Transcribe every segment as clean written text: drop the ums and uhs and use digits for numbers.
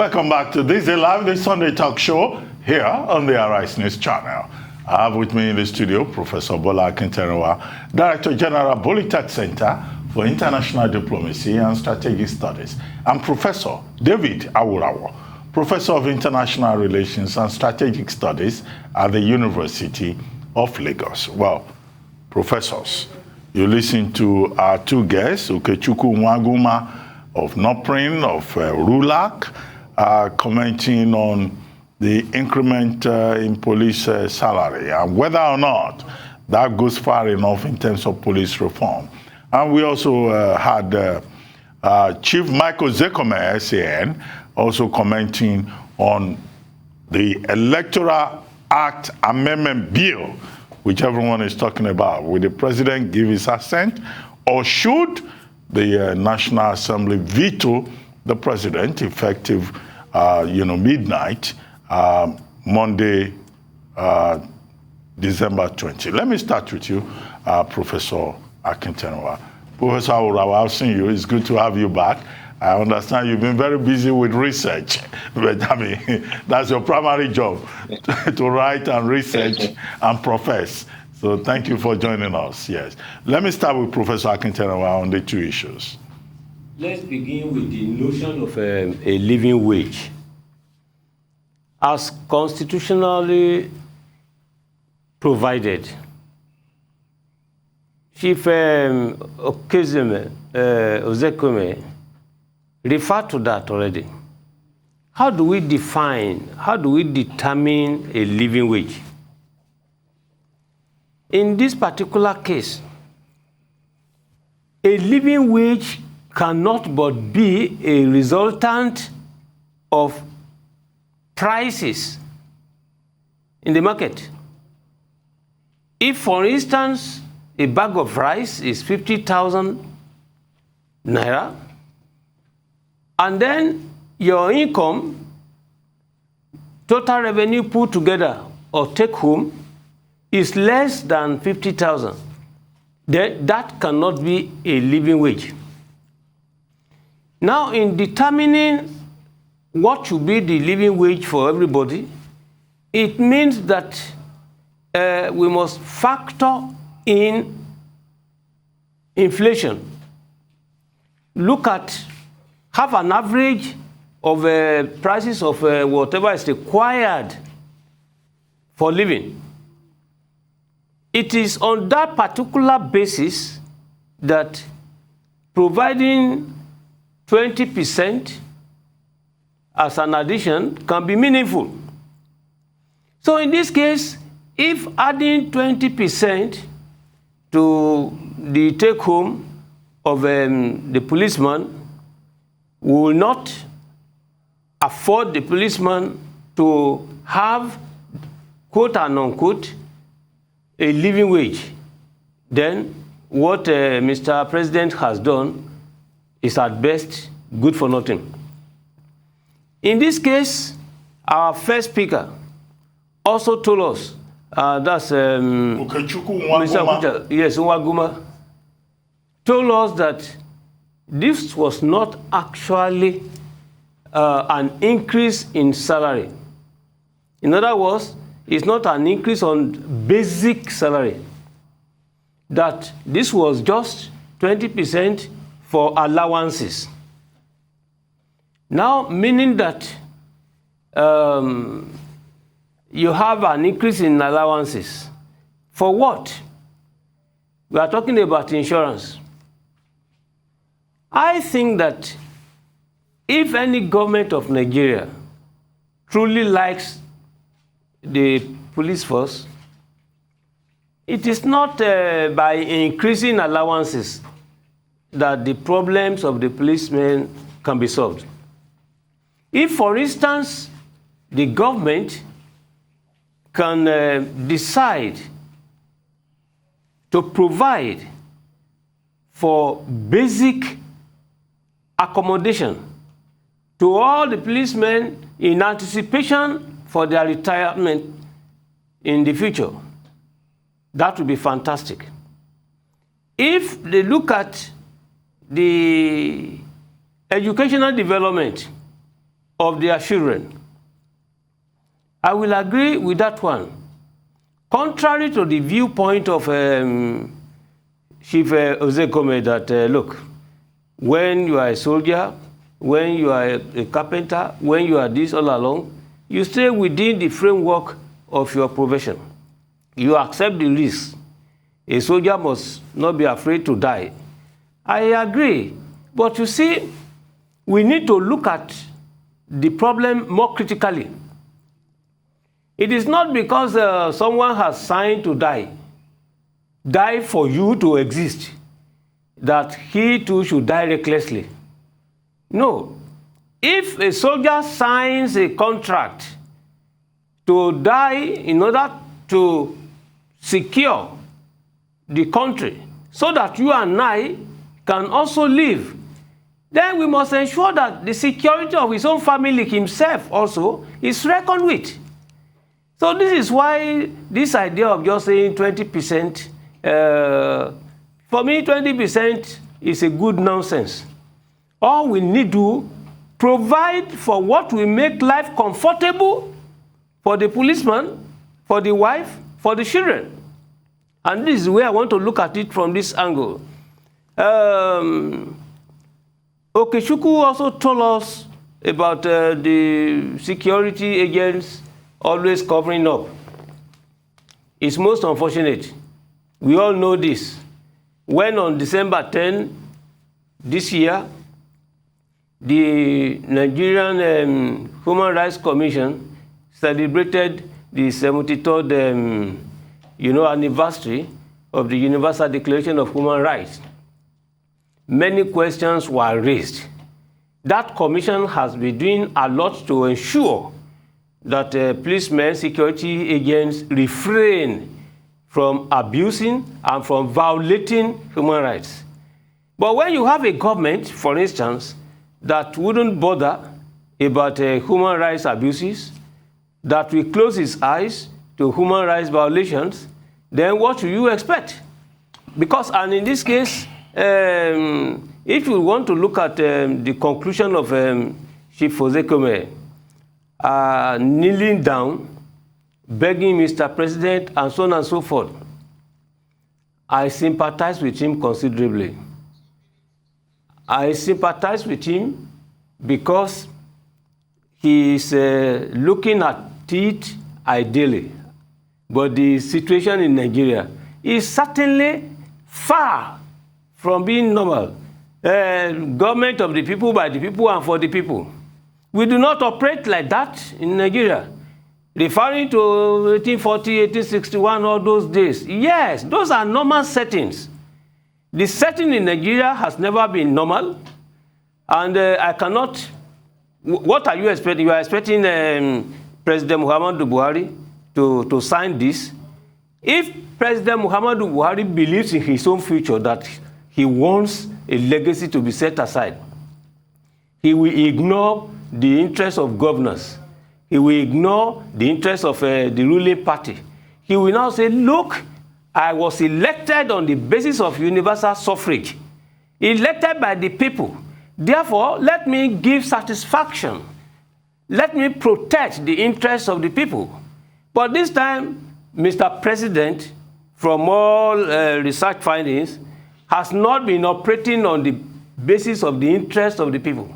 Welcome back to This Day Live, the Sunday talk show here on the Arise News channel. I have with me in the studio Professor Bola Akinterewa, Director General, Polytech Center for International Diplomacy and Strategic Studies, and Professor David Awurawo, Professor of International Relations and Strategic Studies at the University of Lagos. Well, professors, you listen to our two guests, Okechukwu Nwaguma of NOPRIN, of RULAC, commenting on the increment in police salary and whether or not that goes far enough in terms of police reform. And we also had Chief Michael Zekome, SAN, also commenting on the Electoral Act Amendment Bill, which everyone is talking about. Will the president give his assent, or should the National Assembly veto the president effective, midnight, Monday, December 20? Let me start with you, Professor Akinterewa. Professor Awurawo, I've seen you. It's good to have you back. I understand you've been very busy with research, but I mean, that's your primary job, to write and research and profess. So thank you for joining us. Yes. Let me start with Professor Akinterewa on the two issues. Let's begin with the notion of a living wage. As constitutionally provided, Chief Ozekome referred to that already. How do we determine a living wage? In this particular case, a living wage cannot but be a resultant of prices in the market. If, for instance, a bag of rice is 50,000 naira, and then your income, total revenue put together or take home, is less than 50,000, then that cannot be a living wage. Now, in determining what should be the living wage for everybody, it means that we must factor in inflation. Have an average of prices of whatever is required for living. It is on that particular basis that providing 20% as an addition can be meaningful. So in this case, if adding 20% to the take-home of the policeman will not afford the policeman to have, quote and unquote, a living wage, then what Mr. President has done is at best good for nothing. In this case, our first speaker also told us, that's Okechukwu Nwaguma. Yes, Nwaguma, told us that this was not actually an increase in salary. In other words, it's not an increase on basic salary. That this was just 20% for allowances. Now, meaning that you have an increase in allowances. For what? We are talking about insurance. I think that if any government of Nigeria truly likes the police force, it is not by increasing allowances that the problems of the policemen can be solved. If, for instance, the government can decide to provide for basic accommodation to all the policemen in anticipation for their retirement in the future, that would be fantastic. If they look at the educational development of their children. I will agree with that one. Contrary to the viewpoint of Chief Ozekome that, look, when you are a soldier, when you are a carpenter, when you are this all along, you stay within the framework of your profession. You accept the risk. A soldier must not be afraid to die. I agree. But you see, we need to look at the problem more critically. It is not because someone has signed to die for you to exist, that he too should die recklessly. No. If a soldier signs a contract to die in order to secure the country so that you and I can also live, then we must ensure that the security of his own family, himself also, is reckoned with. So this is why this idea of just saying 20%, for me 20% is a good nonsense. All we need to provide for what will make life comfortable for the policeman, for the wife, for the children. And this is where I want to look at it from this angle. Okechukwu also told us about the security agents always covering up. It's most unfortunate. We all know this. When on December 10 this year, the Nigerian Human Rights Commission celebrated the 73rd anniversary of the Universal Declaration of Human Rights. Many questions were raised. That commission has been doing a lot to ensure that policemen, security agents refrain from abusing and from violating human rights. But when you have a government, for instance, that wouldn't bother about human rights abuses, that will close its eyes to human rights violations, then what do you expect? Because, and in this case, if you want to look at the conclusion of Chief Ozekome, kneeling down, begging Mr. President, and so on and so forth, I sympathize with him considerably. I sympathize with him because he is looking at it ideally. But the situation in Nigeria is certainly far from being normal. Government of the people, by the people, and for the people. We do not operate like that in Nigeria. Referring to 1840, 1861, all those days. Yes, those are normal settings. The setting in Nigeria has never been normal. And I cannot... What are you expecting? You are expecting President Muhammadu Buhari to sign this. If President Muhammadu Buhari believes in his own future, that he wants a legacy to be set aside, he will ignore the interests of governors. He will ignore the interests of the ruling party. He will now say, look, I was elected on the basis of universal suffrage, elected by the people. Therefore, let me give satisfaction. Let me protect the interests of the people. But this time, Mr. President, from all research findings, has not been operating on the basis of the interests of the people.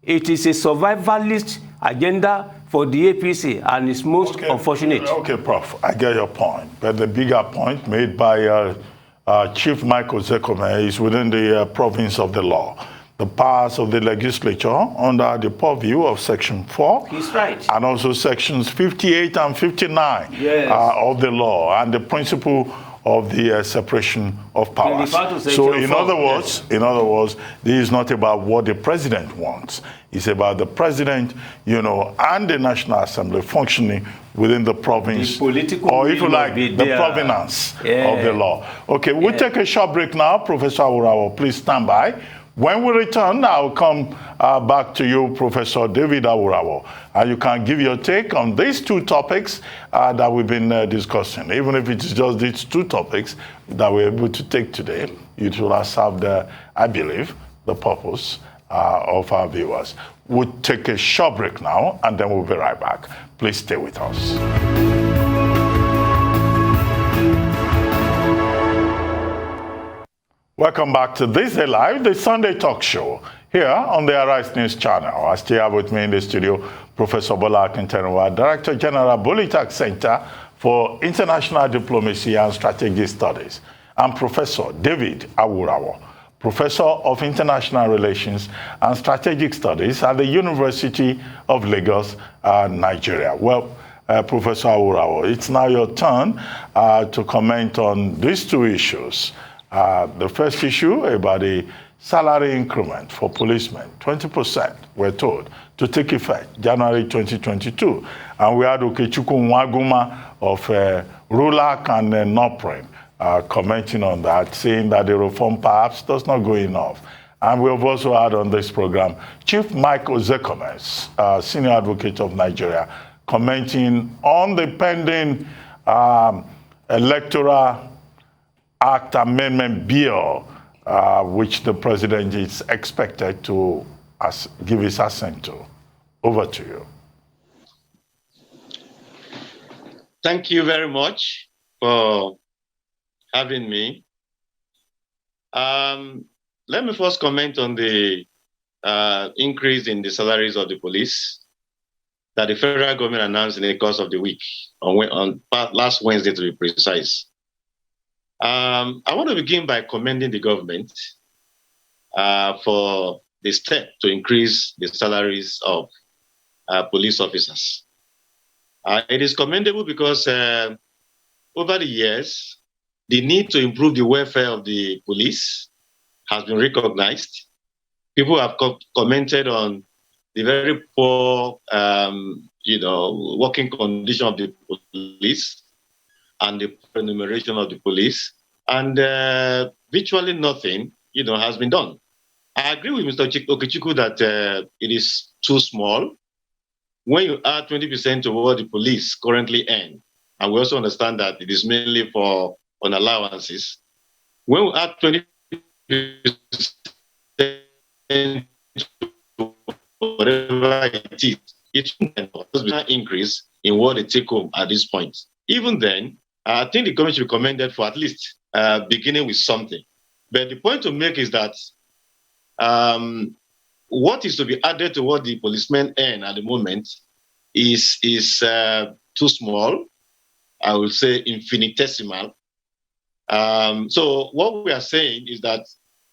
It is a survivalist agenda for the APC, and it's most unfortunate. Okay, Prof, I get your point. But the bigger point made by Chief Michael Ozekome is within the province of the law. The powers of the legislature under the purview of Section 4. He's right. And also Sections 58 and 59 of the law, and the principle of the separation of powers. So in other words, this is not about what the president wants. It's about the president, and the National Assembly functioning within the province, the political, or if you like, the provenance of the law. Okay, we'll take a short break now. Professor Awurawo, please stand by. When we return, I'll come back to you, Professor David Awurawo, and you can give your take on these two topics that we've been discussing. Even if it's just these two topics that we're able to take today, it will have served, I believe, the purpose of our viewers. We'll take a short break now, and then we'll be right back. Please stay with us. Welcome back to This Day Live, the Sunday talk show here on the Arise News channel. I still have with me in the studio Professor Bola Akinterenwa, Director General, Bolitech Center for International Diplomacy and Strategic Studies, and Professor David Awurawo, Professor of International Relations and Strategic Studies at the University of Lagos, Nigeria. Well, Professor Awurawo, it's now your turn to comment on these two issues. The first issue about the salary increment for policemen, 20%, we're told, to take effect January 2022. And we had Okechukwu Nwaguma of RULAC and NOPRIN commenting on that, saying that the reform perhaps does not go enough. And we have also had on this program Chief Mike Ozekomes, Senior Advocate of Nigeria, commenting on the pending Electoral Act Amendment Bill, which the President is expected to give his assent to. Over to you. Thank you very much for having me. Let me first comment on the increase in the salaries of the police that the federal government announced in the course of the week, on last Wednesday to be precise. I want to begin by commending the government for the step to increase the salaries of police officers. It is commendable because over the years, the need to improve the welfare of the police has been recognized. People have commented on the very poor, working condition of the police and the remuneration of the police, and virtually nothing, has been done. I agree with Mr. Okechukwu that it is too small. When you add 20% to what the police currently earn, and we also understand that it is mainly on allowances, when we add 20% to whatever it is, it will be an increase in what they take home at this point. Even then, I think the government should be commended for at least beginning with something. But the point to make is that what is to be added to what the policemen earn at the moment is too small. I would say infinitesimal. So what we are saying is that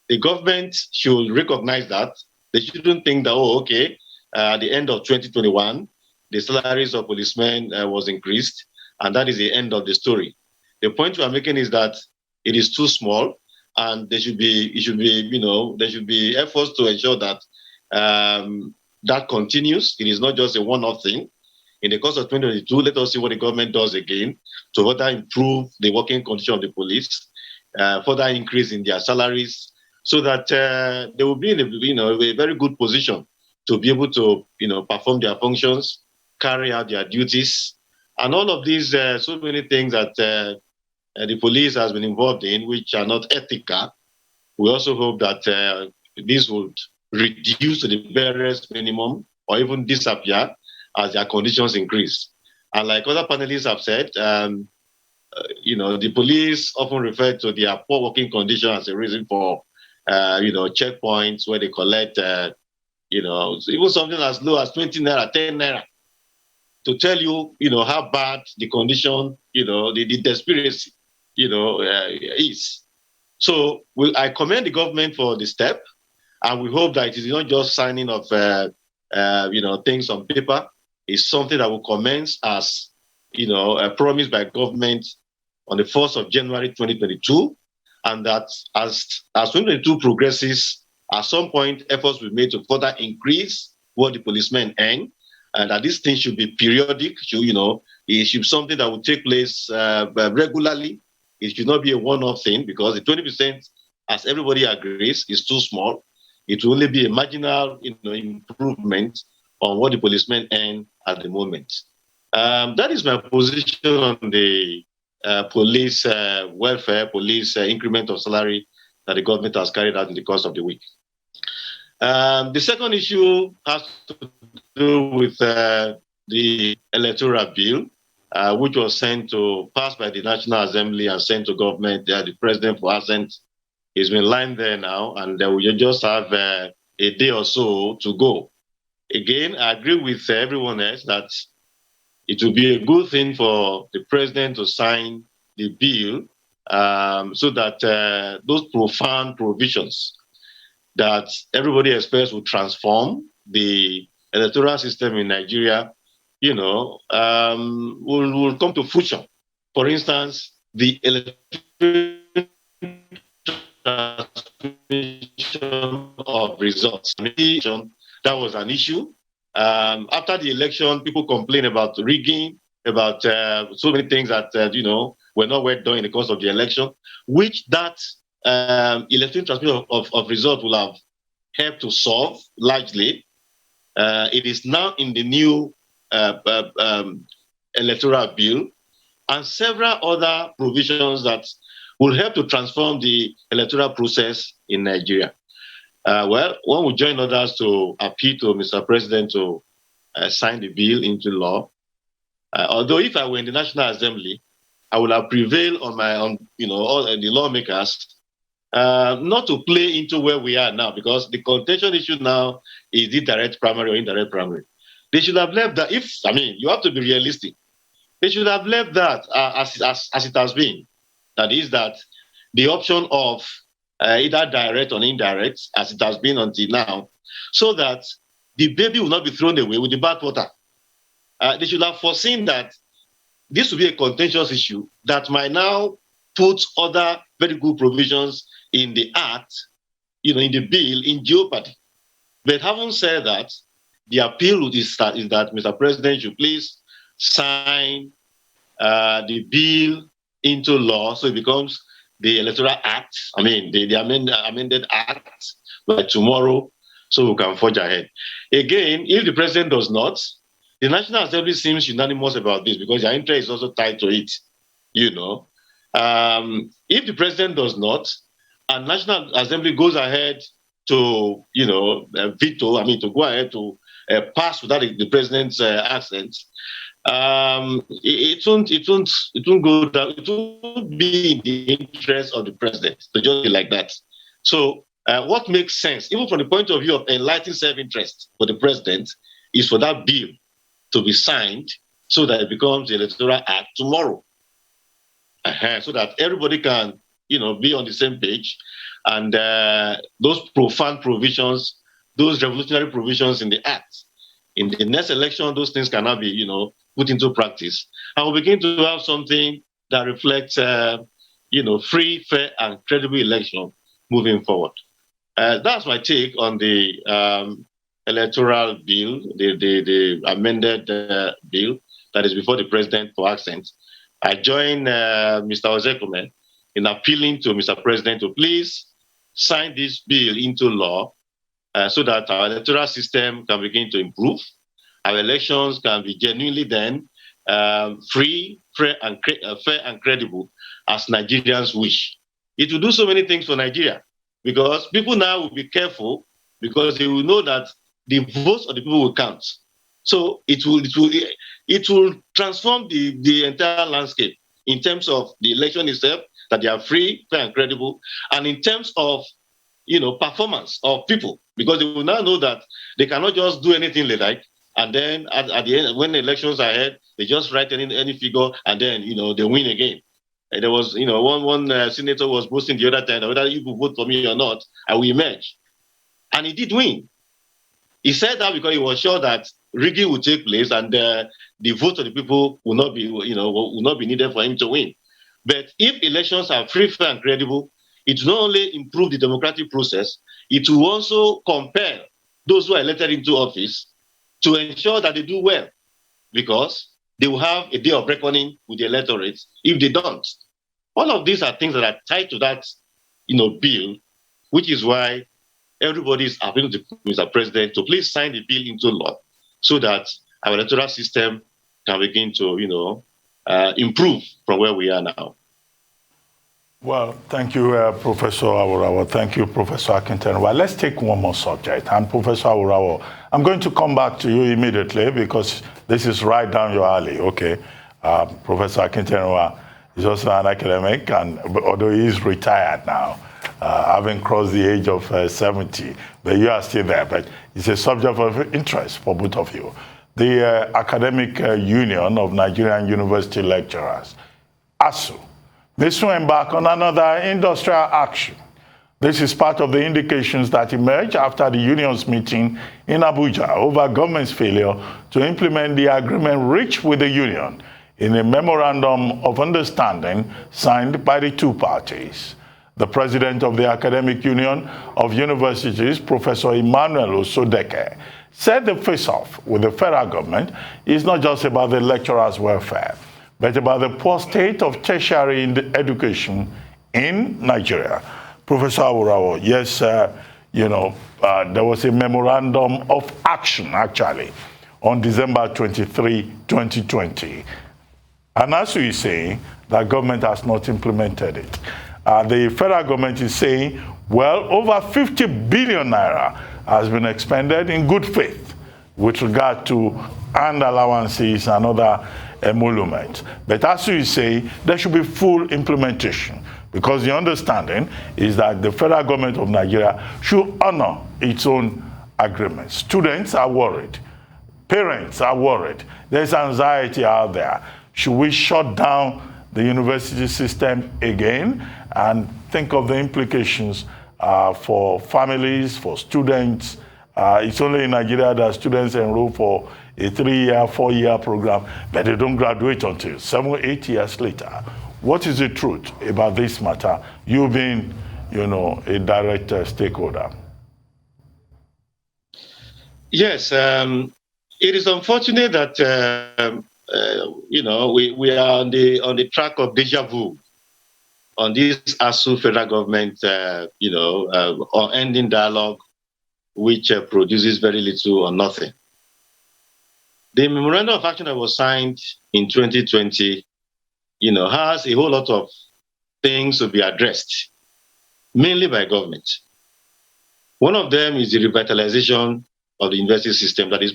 the government should recognize that. They shouldn't think that, at the end of 2021, the salaries of policemen was increased, and that is the end of the story. The point we are making is that it is too small, and there should be efforts to ensure that that continues. It is not just a one-off thing. In the course of 2022, let us see what the government does again to further improve the working condition of the police, further increase in their salaries, so that they will be in a very good position to be able to perform their functions, carry out their duties, and all of these so many things that the police has been involved in, which are not ethical. We also hope that this would reduce to the barest minimum or even disappear as their conditions increase. And like other panelists have said, the police often refer to their poor working condition as a reason for, checkpoints where they collect, even something as low as 20 naira, 10 naira, to tell you, how bad the condition, the desperation, is. So I commend the government for the step, and we hope that it is not just signing of, things on paper. It's something that will commence as, a promise by government on the 1st of January 2022, and that as 2022 progresses, at some point, efforts will be made to further increase what the policemen earn, and that this thing should be periodic. It should be something that will take place regularly. It should not be a one-off thing, because the 20%, as everybody agrees, is too small. It will only be a marginal, improvement on what the policemen earn at the moment. That is my position on the police welfare, police increment of salary that the government has carried out in the course of the week. The second issue has to do with the electoral bill, which was passed by the National Assembly and sent to government. The president for assent has been lying there now, and we just have a day or so to go. Again, I agree with everyone else that it would be a good thing for the president to sign the bill so that those profound provisions that everybody expects will transform the electoral system in Nigeria, will come to fruition. For instance, the electoral transmission of results. That was an issue. After the election, people complained about rigging, about so many things that were not well done in the course of the election, which that electoral transmission of results will have helped to solve largely. It is now in the new electoral bill and several other provisions that will help to transform the electoral process in Nigeria. Well, one will join others to appeal to Mr. President to sign the bill into law. Although if I were in the National Assembly, I would have prevailed on all the lawmakers not to play into where we are now, because the contention issue now is the direct primary or indirect primary. They should have left that. You have to be realistic. They should have left that as it has been. That is that the option of either direct or indirect, as it has been until now, so that the baby will not be thrown away with the bathwater. They should have foreseen that this will be a contentious issue that might now put other very good provisions in the act, in the bill, in jeopardy. But having said that, the appeal is that Mr. President should please sign the bill into law so it becomes the Electoral Act, the amended Act by tomorrow, so we can forge ahead. Again, if the President does not, the National Assembly seems unanimous about this because their interest is also tied to it, If the President does not, and National Assembly goes ahead to, veto, to go ahead to pass without the President's assent, it won't go down. It won't be in the interest of the president to just be like that. So what makes sense, even from the point of view of enlightened self-interest for the president, is for that bill to be signed so that it becomes the Electoral Act tomorrow. So that everybody can, be on the same page, and those profound provisions, those revolutionary provisions in the Act, in the next election, those things cannot be, put into practice. And we'll begin to have something that reflects, free, fair, and credible election moving forward. That's my take on the electoral bill, the amended bill that is before the president for assent. I join Mr. Ozekume in appealing to Mr. President to please sign this bill into law so that our electoral system can begin to improve. Our elections can be genuinely then free, fair, and credible as Nigerians wish. It will do so many things for Nigeria because people now will be careful because they will know that the votes of the people will count. So it will transform the entire landscape in terms of the election itself, that they are free, fair, and credible, and in terms of performance of people, because they will now know that they cannot just do anything they like, and then at the end, when the elections are ahead, they just write any figure, and then they win again. And there was one senator was boasting the other time that whether you could vote for me or not, I will emerge, and he did win. He said that because he was sure that rigging would take place, and the vote of the people will not be needed for him to win. But if elections are free, fair, and credible, it will not only improve the democratic process, it will also compel those who are elected into office to ensure that they do well, because they will have a day of reckoning with the electorate if they don't. All of these are things that are tied to that, bill, which is why everybody is appealing to Mr. President to please sign the bill into law so that our electoral system can begin to, improve from where we are now. Well, thank you, Professor Awurawo. Thank you, Professor Akinterenwa. Let's take one more subject. And Professor Awurawo, I'm going to come back to you immediately because this is right down your alley, okay? Professor Akinterenwa is also an academic, and although he is retired now, having crossed the age of 70, but you are still there. But it's a subject of interest for both of you. The Academic Union of Nigerian University Lecturers, ASUU, may soon embark on another industrial action. This is part of the indications that emerged after the union's meeting in Abuja over government's failure to implement the agreement reached with the union in a memorandum of understanding signed by the two parties. The president of the Academic Union of Universities, Professor Emmanuel, said the face-off with the federal government is not just about the lecturers' welfare, but about the poor state of tertiary education in Nigeria. Professor Awurawo, yes, there was a memorandum of action, actually, on December 23, 2020. And ASUU is saying that government has not implemented it. The federal government is saying, well, over 50 billion naira has been expended in good faith with regard to hand allowances and other emoluments. But ASUU is saying there should be full implementation because the understanding is that the federal government of Nigeria should honor its own agreements. Students are worried. Parents are worried. There's anxiety out there. Should we shut down the university system again and think of the implications for families, for students? It's only in Nigeria that students enroll for a 3-year, 4-year program, but they don't graduate until 7 or 8 years later. What is the truth about this matter, you being, a direct stakeholder? Yes, it is unfortunate that we are on the track of deja vu on this ASUU federal government, or ending dialogue, which produces very little or nothing. The memorandum of action that was signed in 2020, has a whole lot of things to be addressed, mainly by government. One of them is the revitalization of the university system, that is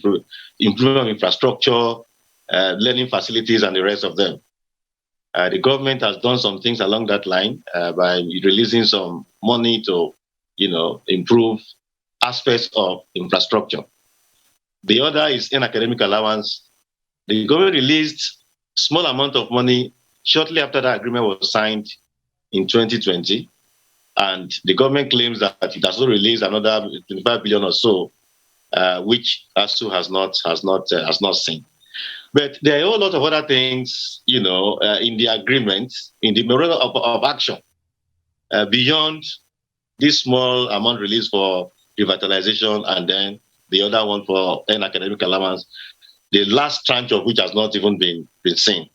improvement of infrastructure, learning facilities, and the rest of them. The government has done some things along that line by releasing some money to, improve aspects of infrastructure. The other is in academic allowance. The government released small amount of money shortly after that agreement was signed in 2020, and the government claims that it has also released another 25 billion or so, which ASUU has not seen. But there are a whole lot of other things, in the agreement, in the memorandum of action, beyond this small amount released for revitalization, and then the other one for an academic allowance, the last tranche of which has not even been seen.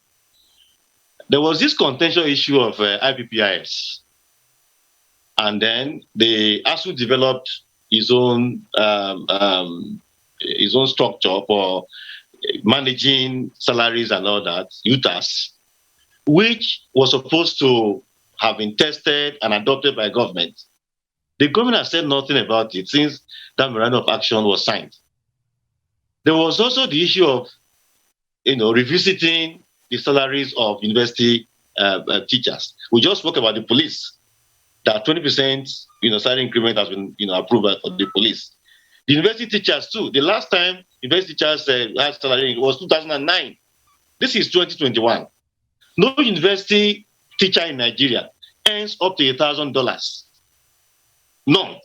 There was this contentious issue of IPPIS, and then the ASUU developed his own structure for managing salaries and all that, UTAS, which was supposed to have been tested and adopted by government. The government has said nothing about it since that memorandum of action was signed. There was also the issue of, revisiting the salaries of university teachers. We just spoke about the police, that 20% salary increment has been approved for the police. The university teachers too. The last time university teachers had salary was 2009. This is 2021. No university teacher in Nigeria earns up to $1,000. None.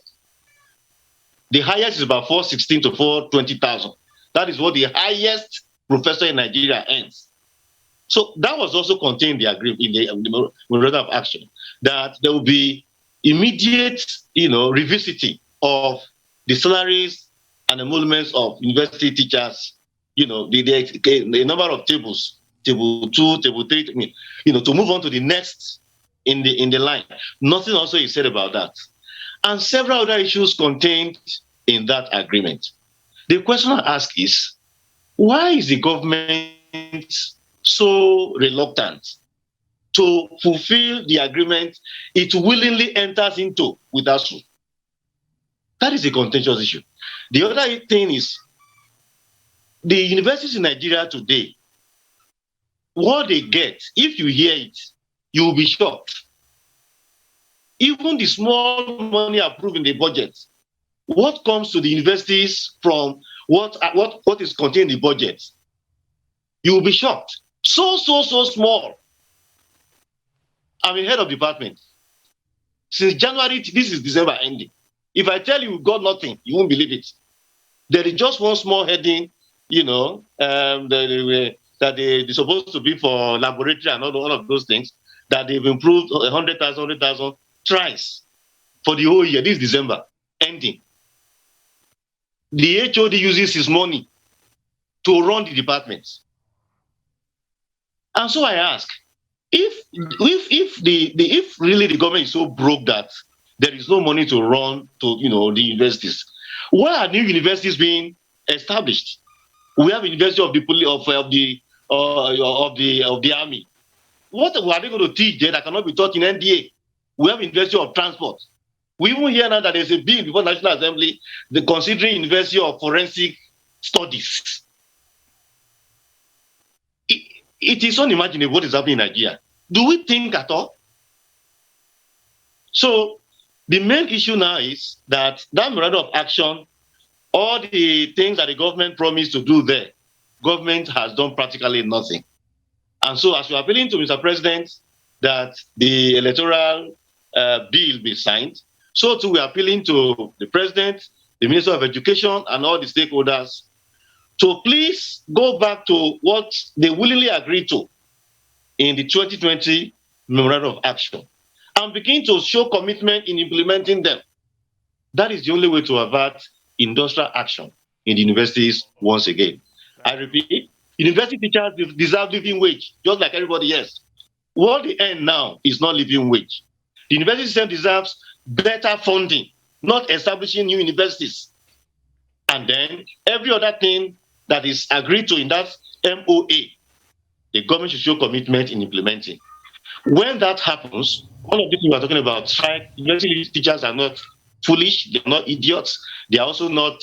The highest is about 416 to 420,000. That is what the highest professor in Nigeria earns. So that was also contained in the agreement, in the memorandum of action, that there will be immediate, revisiting of the salaries and emoluments of university teachers, the number of tables, table 2, table 3, to move on to the next in the line. Nothing also is said about that. And several other issues contained in that agreement. The question I ask is, why is the government so reluctant to fulfill the agreement it willingly enters into with ASUU. That is a contentious issue. The other thing is, the universities in Nigeria today, what they get, if you hear it, you will be shocked. Even the small money approved in the budget, what comes to the universities from what is contained in the budget, you will be shocked. So small. I'm a head of department. Since January, this is December ending. If I tell you we got nothing, you won't believe it. There is just one small heading, that they're supposed to be for laboratory and all of those things, that they've improved 100,000 twice for the whole year. This is December ending. The HOD uses his money to run the departments. And so I ask, if really the government is so broke that there is no money to run to the universities, why are new universities being established? We have a university of the army. What are they going to teach there that cannot be taught in NDA? We have University of Transport. We even hear now that there's a bill before National Assembly considering University of Forensic Studies. It is unimaginable what is happening in Nigeria. Do we think at all? So the main issue now is that memorandum of action, all the things that the government promised to do there, government has done practically nothing. And so as we're appealing to Mr. President that the electoral bill be signed, so too we're appealing to the President, the Minister of Education, and all the stakeholders to please go back to what they willingly agreed to in the 2020 Memorandum of Action and begin to show commitment in implementing them. That is the only way to avert industrial action in the universities once again. I repeat, university teachers deserve living wage, just like everybody else. What they earn now is not living wage. The university system deserves better funding, not establishing new universities. And then every other thing that is agreed to in that MOA, the government should show commitment in implementing. When that happens, all of this we are talking about strike, university teachers are not foolish, they're not idiots, they are also not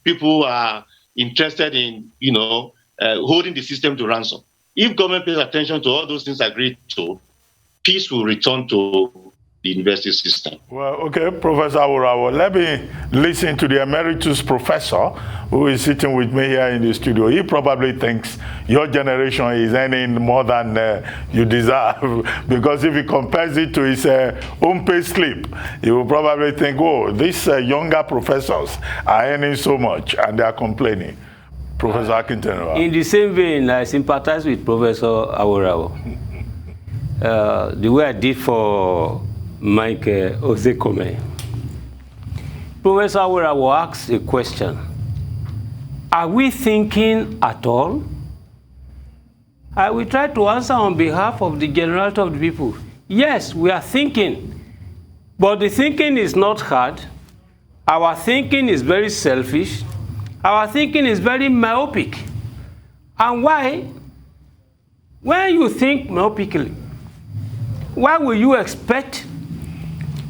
people who are interested in holding the system to ransom. If government pays attention to all those things agreed to, peace will return to the university system. Well, okay, Professor Awurawo, let me listen to the emeritus professor who is sitting with me here in the studio. He probably thinks your generation is earning more than you deserve, because if he compares it to his own pay slip, he will probably think, oh, these younger professors are earning so much and they are complaining. Professor Akintenwa. In the same vein, I sympathize with Professor Awurawo. The way I did for Mike Ozekome. Professor Awurawo asks a question. Are we thinking at all? I will try to answer on behalf of the generality of the people. Yes, we are thinking, but the thinking is not hard. Our thinking is very selfish. Our thinking is very myopic. And why? When you think myopically, why will you expect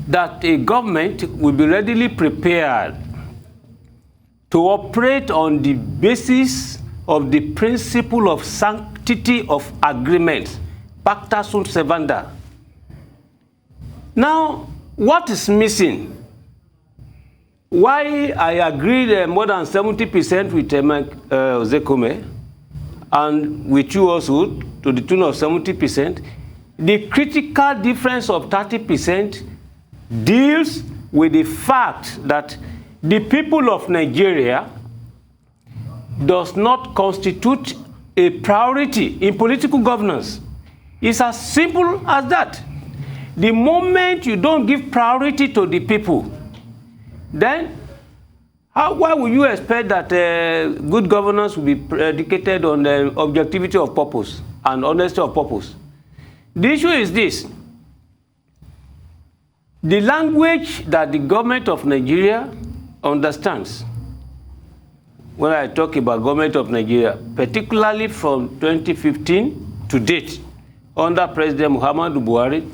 that a government will be readily prepared to operate on the basis of the principle of sanctity of agreement, pacta sunt servanda? Now, what is missing? Why I agreed more than 70% with Ozekome and with you also to the tune of 70%, the critical difference of 30% deals with the fact that the people of Nigeria does not constitute a priority in political governance. It's as simple as that. The moment you don't give priority to the people, then why would you expect that good governance will be predicated on the objectivity of purpose and honesty of purpose? The issue is this. The language that the government of Nigeria understands, when I talk about government of Nigeria, particularly from 2015 to date, under President Muhammadu Buhari.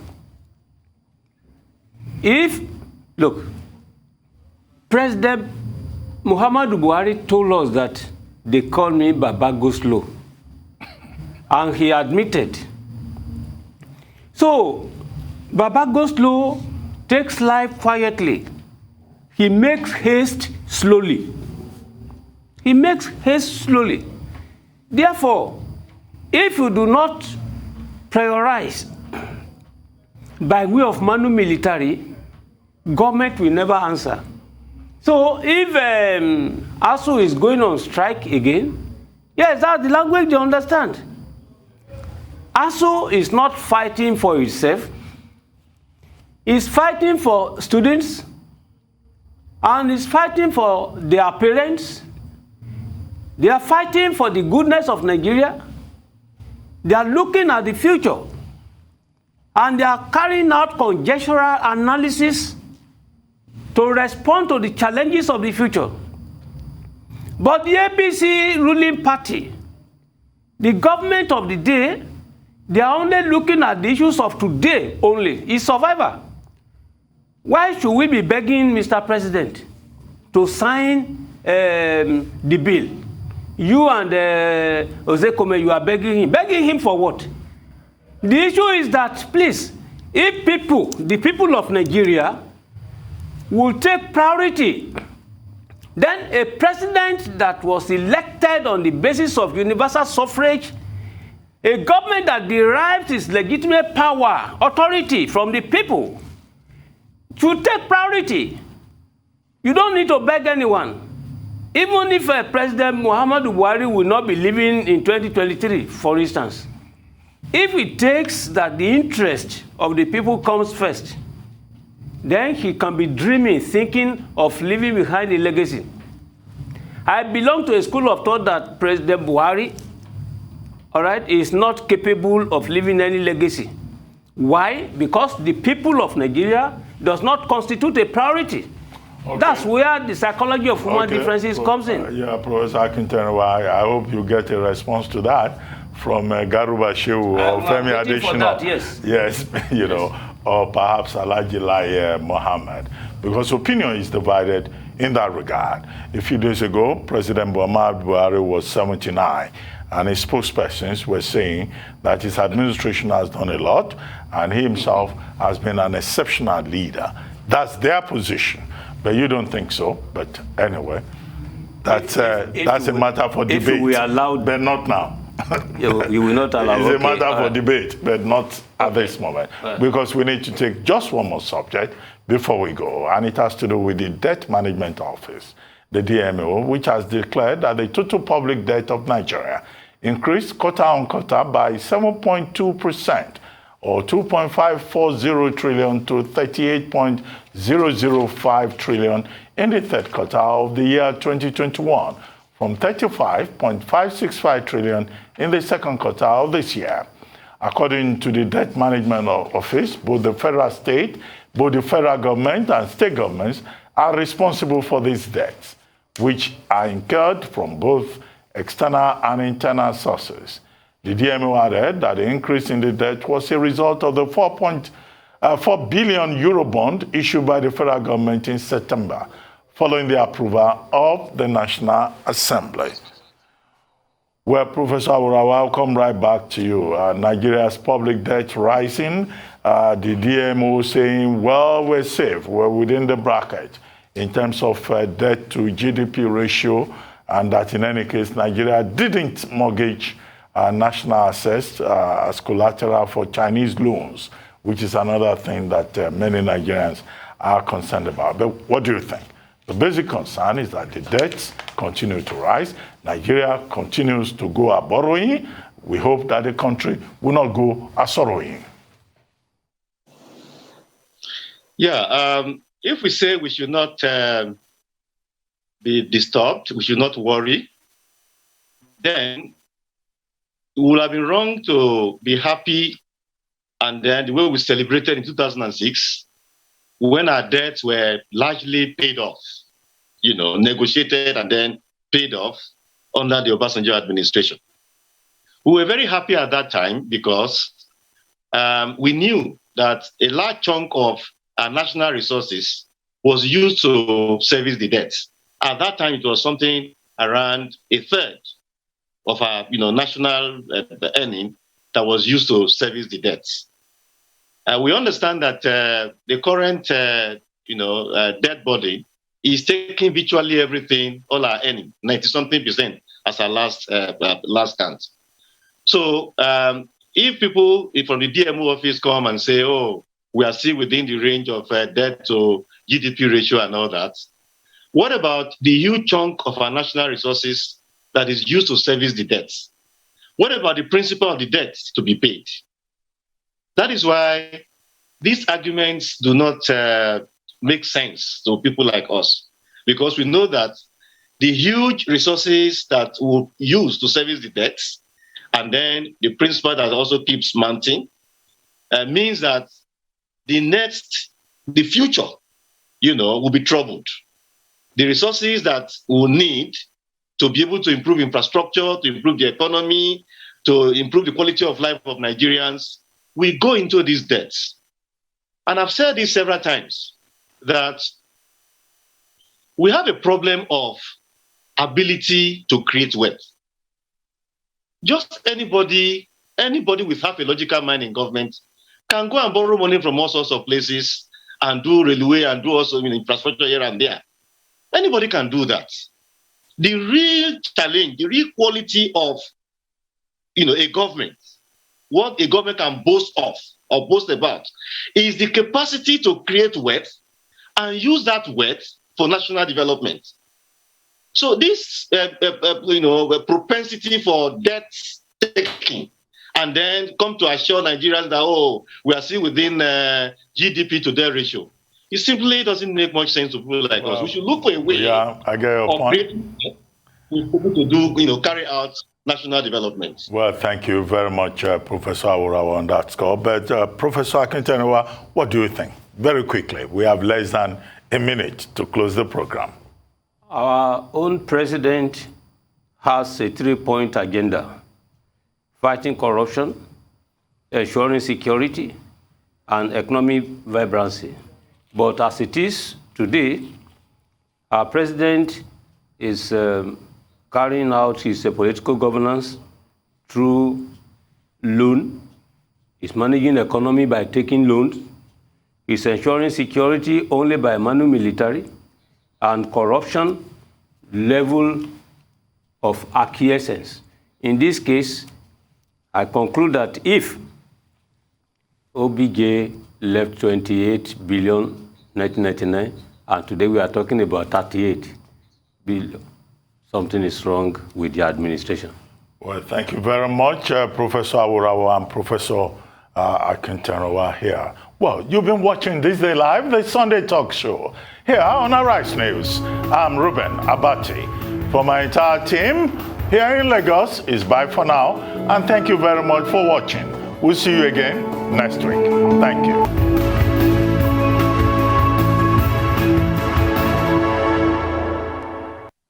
Look, President Muhammadu Buhari told us that they called me Baba Go Slow, and he admitted. So, Baba Go Slow takes life quietly. He makes haste slowly. He makes haste slowly. Therefore, if you do not prioritize by way of manu military, government will never answer. So if ASUU is going on strike again, yes, that's the language they understand. ASUU is not fighting for itself. It's fighting for students, and it's fighting for their parents. They are fighting for the goodness of Nigeria. They are looking at the future, and they are carrying out conjectural analysis to respond to the challenges of the future. But the APC ruling party, the government of the day, they are only looking at the issues of today only. It's survival. Why should we be begging Mr. President to sign the bill? You and Ozekome, you are begging him. Begging him for what? The issue is that, please, if the people of Nigeria will take priority, then a president that was elected on the basis of universal suffrage, a government that derives its legitimate power, authority from the people, should take priority. You don't need to beg anyone. Even if President Muhammadu Buhari will not be living in 2023, for instance, if it takes that the interest of the people comes first, then he can be dreaming, thinking of leaving behind a legacy. I belong to a school of thought that President Buhari, all right, is not capable of leaving any legacy. Why? Because the people of Nigeria does not constitute a priority. Okay. That's where the psychology of human differences comes in. Yeah, Professor Akintenewa, I hope you get a response to that from Garuba Shehu or Femi Adesina. Yes, you know, or perhaps Alhaji Lai Mohammed, because opinion is divided in that regard. A few days ago, President Muhammadu Buhari was 79, and his spokespersons were saying that his administration has done a lot, and he himself has been an exceptional leader. That's their position. But you don't think so. But anyway, that's a matter for debate. If we allowed, but not now. You will not allow. It's a matter for debate, but not at this moment. Because we need to take just one more subject before we go, and it has to do with the Debt Management Office, the DMO, which has declared that the total public debt of Nigeria increased quarter on quarter by 7.2%. or 2.540 trillion to 38.005 trillion in the third quarter of the year 2021, from 35.565 trillion in the second quarter of this year. According to the Debt Management Office, both the federal government and state governments are responsible for these debts, which are incurred from both external and internal sources. The DMO added that the increase in the debt was a result of the 4 billion euro bond issued by the federal government in September, following the approval of the National Assembly. Well, Professor Awurawa, I'll come right back to you. Nigeria's public debt rising, the DMO saying, well, we're safe, we're within the bracket in terms of debt to GDP ratio, and that in any case, Nigeria didn't mortgage national assets as collateral for Chinese loans, which is another thing that many Nigerians are concerned about. But what do you think? The basic concern is that the debts continue to rise. Nigeria continues to go a borrowing. We hope that the country will not go a sorrowing. Yeah, if we say we should not be disturbed, we should not worry, then it would have been wrong to be happy, and then the way we celebrated in 2006, when our debts were largely paid off, negotiated and then paid off under the Obasanjo administration. We were very happy at that time because we knew that a large chunk of our national resources was used to service the debt. At that time, it was something around a third of our national earning that was used to service the debts. We understand that the current debt body is taking virtually everything, all our earning, 90-something% as our last count. So if people from the DMO office come and say, oh, we are still within the range of debt to GDP ratio and all that, what about the huge chunk of our national resources that is used to service the debts? What about the principal of the debt to be paid? That is why these arguments do not make sense to people like us, because we know that the huge resources that we'll use to service the debts and then the principal that also keeps mounting means that the future, will be troubled. The resources that we'll need to be able to improve infrastructure, to improve the economy, to improve the quality of life of Nigerians, we go into these debts. And I've said this several times, that we have a problem of ability to create wealth. Just anybody with half a logical mind in government can go and borrow money from all sorts of places and do railway and do also infrastructure here and there. Anybody can do that. The real challenge, the real quality of a government, what a government can boast of or boast about, is the capacity to create wealth and use that wealth for national development. So this propensity for debt taking and then come to assure Nigerians that, we are still within GDP to debt ratio, it simply doesn't make much sense to people like us. We should look for a way I get your point. To carry out national development. Well, thank you very much, Professor Awurawa, on that score. But Professor Akintanewa, what do you think? Very quickly, we have less than a minute to close the program. Our own president has a 3-point agenda: fighting corruption, ensuring security, and economic vibrancy. But as it is today, our president is carrying out his political governance through loan. He's managing the economy by taking loans. He's ensuring security only by manu military, and corruption level of acquiescence. In this case, I conclude that if OBJ left 28 billion 1999, and today we are talking about 38 billion, something is wrong with the administration. Well, thank you very much, Professor Awurawa and Professor Akintanewa here. Well, you've been watching This Day Live, the Sunday talk show, here on Arise News. I'm Ruben Abati. For my entire team here in Lagos, it's bye for now, and thank you very much for watching. We'll see you again next week. Thank you.